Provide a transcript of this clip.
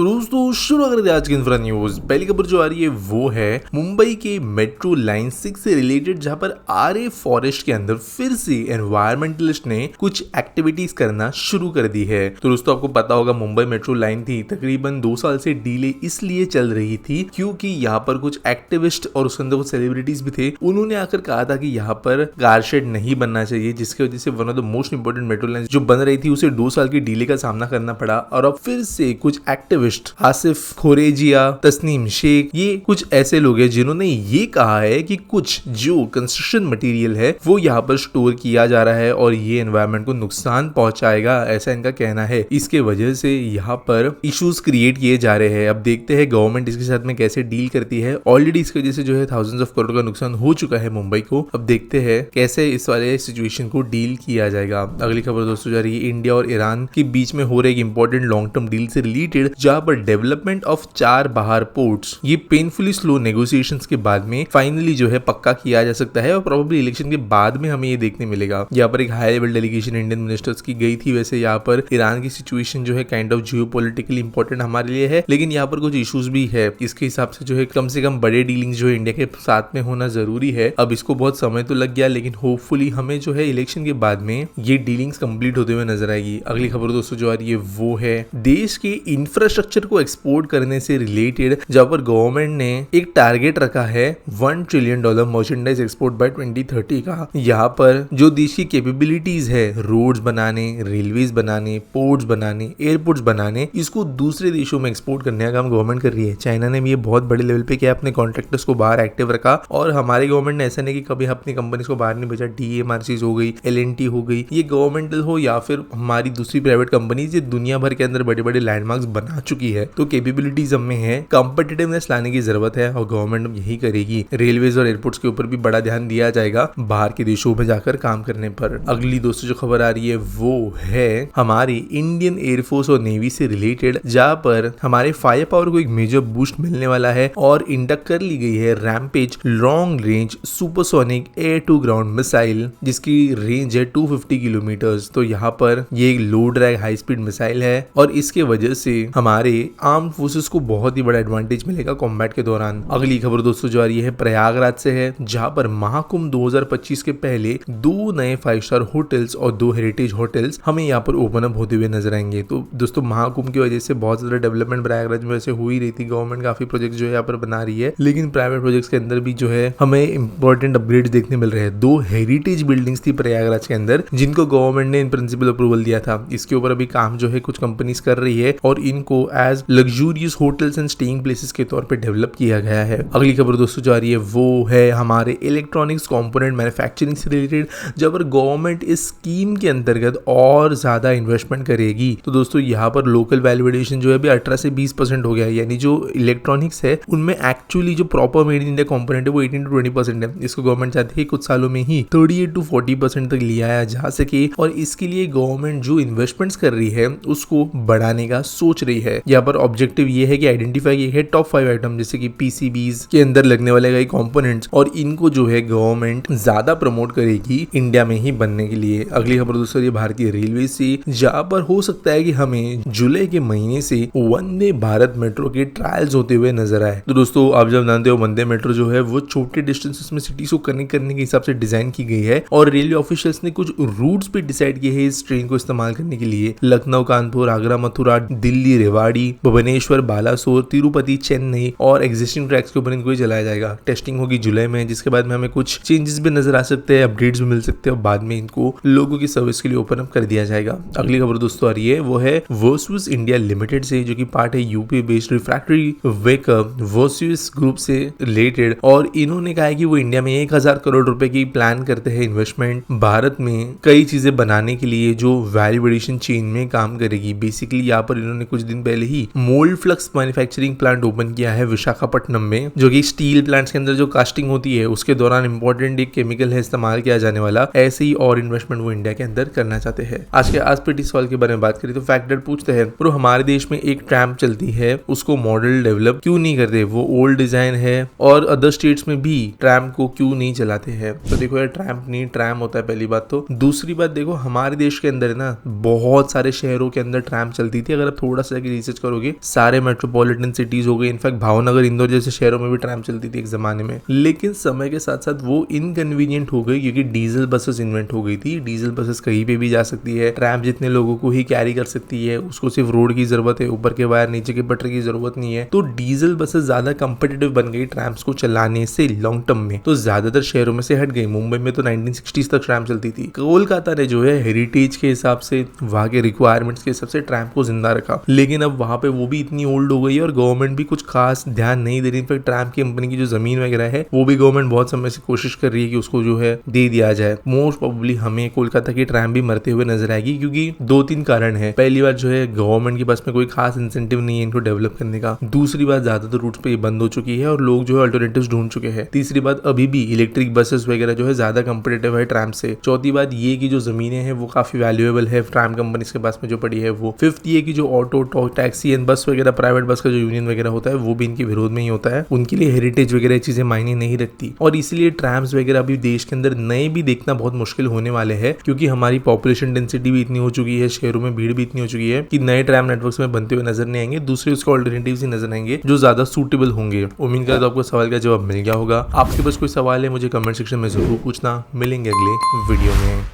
तो दोस्तों शुरू कर दिया आज की इंफ्रा न्यूज। पहली खबर जो आ रही है वो है मुंबई के मेट्रो लाइन 6 से रिलेटेड, जहां पर आरए फॉरेस्ट के अंदर फिर से एनवायरमेंटलिस्ट ने कुछ एक्टिविटीज करना शुरू कर दी है। तो दोस्तों आपको पता होगा मुंबई मेट्रो लाइन थी तकरीबन 2 साल से डिले इसलिए चल रही थी क्योंकि यहाँ पर कुछ एक्टिविस्ट और उसके अंदर कुछ सेलिब्रिटीज भी थे। उन्होंने आकर कहा था कि यहाँ पर कार शेड नहीं बनना चाहिए, जिसकी वजह से one of the most important metro line जो बन रही थी उसे 2 साल की डिले का सामना करना पड़ा। और अब फिर से कुछ एक्टिविस्ट आसिफ खोरेजिया, तस्नीम शेख, ये कुछ ऐसे लोग हैं जिन्होंने ये कहा है कि कुछ जो कंस्ट्रक्शन मटेरियल है वो यहाँ पर स्टोर किया जा रहा है और ये एनवायरनमेंट को नुकसान पहुंचाएगा, ऐसा इनका कहना है। इसके वजह से यहाँ पर इश्यूज क्रिएट किए जा रहे हैं। अब देखते हैं गवर्नमेंट इसके साथ में कैसे डील करती है। ऑलरेडी इसकी वजह से जो है थाउजेंड्स ऑफ करोड़ का नुकसान हो चुका है मुंबई को। अब देखते हैं कैसे इस वाले सिचुएशन को डील किया जाएगा। अगली खबर दोस्तों जा रही है इंडिया और ईरान के बीच में हो रहे एक इंपॉर्टेंट लॉन्ग टर्म डील से रिलेटेड, जहां पर डेवलपमेंट ऑफ 4 बाहर पोर्ट्स ये पेनफुली स्लो नेगोशिएशंस के बाद में फाइनली जो है पक्का किया जा सकता है और प्रोबेबली इलेक्शन के बाद में हमें ये देखने मिलेगा। यहाँ पर एक high level delegation Indian ministers की गई थी। वैसे यहाँ पर ईरान की सिचुएशन जो है काइंड ऑफ जियोपॉलिटिकली इंपॉर्टेंट हमारे लिए है, लेकिन यहाँ पर कुछ इश्यूज भी है। इसके हिसाब से जो है कम से कम बड़े डीलिंग्स जो है इंडिया के साथ में होना जरूरी है। अब इसको बहुत समय तो लग गया, लेकिन होपफुली हमें जो है इलेक्शन के बाद में ये डीलिंग्स कंप्लीट होते हुए नजर आएगी। अगली खबर दोस्तों जो आ रही है वो है देश के इंफ्रास्ट्रक्चर को एक्सपोर्ट करने से रिलेटेड, जहां पर गवर्नमेंट ने एक टारगेट रखा है $1 ट्रिलियन मर्चेंडाइज एक्सपोर्ट बाय 2030 का। यहाँ पर जो देश की कैपेबिलिटीज है रोड्स बनाने, रेलवेज बनाने, पोर्ट्स बनाने, एयरपोर्ट्स बनाने, इसको दूसरे देशों में एक्सपोर्ट करने का काम गवर्नमेंट कर रही है। चाइना ने भी ये बहुत बड़े लेवल पे किया, अपने कॉन्ट्रैक्टर्स को बाहर एक्टिव रखा और हमारे गवर्नमेंट ने ऐसा नहीं कि कभी अपनी कंपनीज को बाहर नहीं भेजा। DMRCs हो गई, LNT हो गई, ये गवर्नमेंटल हो या फिर हमारी दूसरी प्राइवेट कंपनीज, ये दुनिया भर के अंदर बड़े बड़े लैंडमार्क्स बना चुकी है। तो कैपेबिलिटीज हमें है, कॉम्पिटिटिवनेस लाने की जरूरत है और गवर्नमेंट यही करेगी। रेलवेज और एयरपोर्ट्स के ऊपर भी बड़ा ध्यान दिया जाएगा बाहर के देशों में जाकर काम करने पर। अगली दोस्तों जो खबर आ रही है वो है हमारी इंडियन एयरफोर्स और नेवी से रिलेटेड, जहां पर हमारे फायर पावर को एक मेजर बूस्ट मिलने वाला है और इंडक्ट कर ली गई है rampage long range supersonic air to ground missile, जिसकी रेंज है 250 किलोमीटर। तो यहाँ पर ये एक low drag high speed missile है और इसके वजह से हमारे आर्म फोर्सेस को बहुत ही बड़ा एडवांटेज मिलेगा कॉम्बैट के दौरान। अगली खबर दोस्तों जो आ रही है प्रयागराज से है, जहां पर महाकुंभ 2025 के पहले 2 नए 5 स्टार होटल्स और 2 हेरिटेज होटल्स हमें यहाँ पर ओपन अप होते हुए नजर आएंगे। तो दोस्तों महाकुंभ की वजह से बहुत ज्यादा डेवलपमेंट प्रयागराज में वैसे हो ही रही थी। गवर्नमेंट काफी प्रोजेक्ट जो है यहाँ पर बना रही है, लेकिन प्राइवेट प्रोजेक्ट्स के अंदर भी जो है हमें इंपॉर्टेंट अपग्रेड देखने मिल रहे हैं। 2 हेरिटेज बिल्डिंग्स थी प्रयागराज के अंदर जिनको गवर्नमेंट ने इन प्रिंसिपल अप्रूवल दिया था। इसके ऊपर अभी काम जो है कुछ कंपनीज कर रही है और इनको as luxurious hotels and staying places के तौर पे डेवलप किया गया है। अगली खबर दोस्तों जो आ रही है वो है हमारे इलेक्ट्रॉनिक्स कंपोनेंट मैन्युफैक्चरिंग से रिलेटेड, जब गवर्नमेंट इस स्कीम के अंतर्गत और ज्यादा इन्वेस्टमेंट करेगी। तो दोस्तों यहाँ पर लोकल वैल्यू एडिशन जो है अभी 18 से 20% हो गया है, यानी जो इलेक्ट्रॉनिक्स है उनमें एक्चुअली जो proper made in India component है वो 18 to 20% है। इसको गवर्नमेंट चाहती है कुछ सालों में ही 38 to 40% तक ले आया जा सके और इसके लिए गवर्नमेंट जो इन्वेस्टमेंट्स कर रही है उसको बढ़ाने का सोच रही है। यहाँ पर ऑब्जेक्टिव ये है कि आइडेंटिफाई किए है टॉप 5 आइटम जैसे कि PCBs के अंदर लगने वाले कई कंपोनेंट्स और इनको जो है गवर्नमेंट ज्यादा प्रमोट करेगी इंडिया में ही बनने के लिए। अगली खबर दोस्तों ये भारतीय रेलवे से, जहाँ पर हो सकता है कि हमें जुलाई के महीने से वंदे भारत मेट्रो के ट्रायल्स होते हुए नजर आए। तो दोस्तों आप जब जानते हो वंदे मेट्रो जो है वो छोटे डिस्टेंसेस में सिटीज को कनेक्ट करने के हिसाब से डिजाइन की गई है और रेलवे ऑफिशियल्स ने कुछ रूट्स पे डिसाइड किए हैं इस ट्रेन को इस्तेमाल करने के लिए। लखनऊ कानपुर, आगरा मथुरा, दिल्ली रेवाड़ी, भुवनेश्वर बालासोर, तिरुपति, चेन्नई और एग्जिस्टिंग ट्रैक्स के ऊपर इनको चलाया जाएगा। टेस्टिंग होगी जुलाई में, जिसके बाद में हमें कुछ चेंजेस भी नजर आ सकते हैं, अपडेट्स भी मिल सकते हैं और बाद में इनको लोगों की सर्विस के लिए ओपन अप कर दिया जाएगा। अगली खबर दोस्तों आ रही है वो है वर्सुस इंडिया लिमिटेड से, जो कि पार्ट है UP based refractory vehicle versus group से रिलेटेड, और इन्होंने कहा है कि वो इंडिया में 1000 करोड़ रुपए की प्लान करते हैं इन्वेस्टमेंट भारत में कई चीजें बनाने के लिए जो वैल्यू एडिशन चेन में काम करेगी। बेसिकली यहाँ पर इन्होंने कुछ दिन पहले ही mould flux manufacturing plant open किया है विशाखापट्टनम में, जो कि स्टील प्लांट्स के अंदर जो कास्टिंग होती है उसके दौरान इंपॉर्टेंट एक केमिकल है इस्तेमाल किया जाने वाला। ऐसे ही और इन्वेस्टमेंट वो इंडिया के अंदर करना चाहते हैं। आज के आस्पेक्ट सवाल के बारे में बात करें तो फैक्टर पूछते हैं ब्रो हमारे देश में एक ट्रैम चलती है उसको मॉडल डेवलप क्यों नहीं करते, वो ओल्ड डिजाइन है और अदर स्टेट्स में भी ट्रैम को क्यों नहीं चलाते हैं। तो देखो यार ट्रैम नहीं ट्रैम होता है पहली बात तो। दूसरी बात देखो हमारे देश के अंदर ना बहुत सारे शहरों के अंदर ट्रैम चलती थी। अगर आप थोड़ा सा रिसर्च रिसर्च करोगे सारे मेट्रोपॉलिटन सिटीज हो गए, इनफैक्ट भावनगर इंदौर जैसे शहरों में भी ट्रैम चलती थी एक जमाने में, लेकिन समय के साथ साथ वो इनकन्वीनियंट हो गई क्योंकि डीजल बसेस इन्वेंट हो गई थी। डीजल बसेस कहीं पे भी जा सकती है, ट्रैम जितने लोगों को ही कैरी कर सकती है, उसको सिर्फ रोड की जरूरत है, ऊपर के वायर नीचे के पटरी की जरूरत नहीं है। तो डीजल बसेस ज्यादा कंपेटिटिव बन गई ट्रैम्स को चलाने से लॉन्ग टर्म में, तो ज्यादातर शहरों में से हट गई। मुंबई में तो 1960s तक ट्रैम चलती थी। कोलकाता ने जो है हेरिटेज के हिसाब से, वहां के रिक्वायरमेंट्स के हिसाब से ट्रैम को जिंदा रखा, लेकिन अब वहां पे वो भी इतनी ओल्ड हो गई है और गवर्नमेंट भी कुछ खास ध्यान नहीं दे रही। इनफैक्ट ट्रैम की कंपनी की जो जमीन वगैरह है वो भी गवर्नमेंट बहुत समय से कोशिश कर रही है कि उसको जो है दे दिया जाए। मोस्ट प्रोबेबली हमें कोलकाता की ट्रैम भी मरते हुए नजर आएगी क्योंकि 2-3 कारण है। पहली बात जो है गवर्नमेंट के पास में कोई खास इंसेंटिव नहीं है इनको डेवलप करने का। दूसरी बात ज्यादातर रूट्स पे ये बंद हो चुकी है और लोग जो है अल्टरनेटिव्स ढूंढ चुके हैं। तीसरी बात अभी भी इलेक्ट्रिक बसेस वगैरह जो है ज्यादा कंपेटिटिव है ट्रैम से। चौथी बात ये कि जो जमीनें हैं वो काफी वैल्यूएबल है ट्रैम कंपनीज के पास में जो पड़ी है वो। फिफ्थ ये कि जो ऑटो टैक्सी एंड बस वगैरह प्राइवेट बस का जो यूनियन वगैरह होता है वो भी इनके विरोध में ही होता है, उनके लिए हेरिटेज वगैरह चीजें मायने नहीं रखती और इसलिए ट्रैम्स वगैरह अभी देश के अंदर नए भी देखना बहुत मुश्किल होने वाले हैं क्योंकि हमारी पॉपुलेशन डेंसिटी भी इतनी हो चुकी है, शहरों में भीड़ भी इतनी हो चुकी है कि नए ट्रैम नेटवर्क्स में बनते हुए नजर नहीं आएंगे, दूसरे उसके ऑल्टरनेटिव्स ही नजर आएंगे जो ज्यादा सूटेबल होंगे। उम्मीद करता हूं आपको सवाल का जवाब मिल गया होगा। आपके पास कोई सवाल है मुझे कमेंट सेक्शन में जरूर पूछना। मिलेंगे अगले वीडियो में।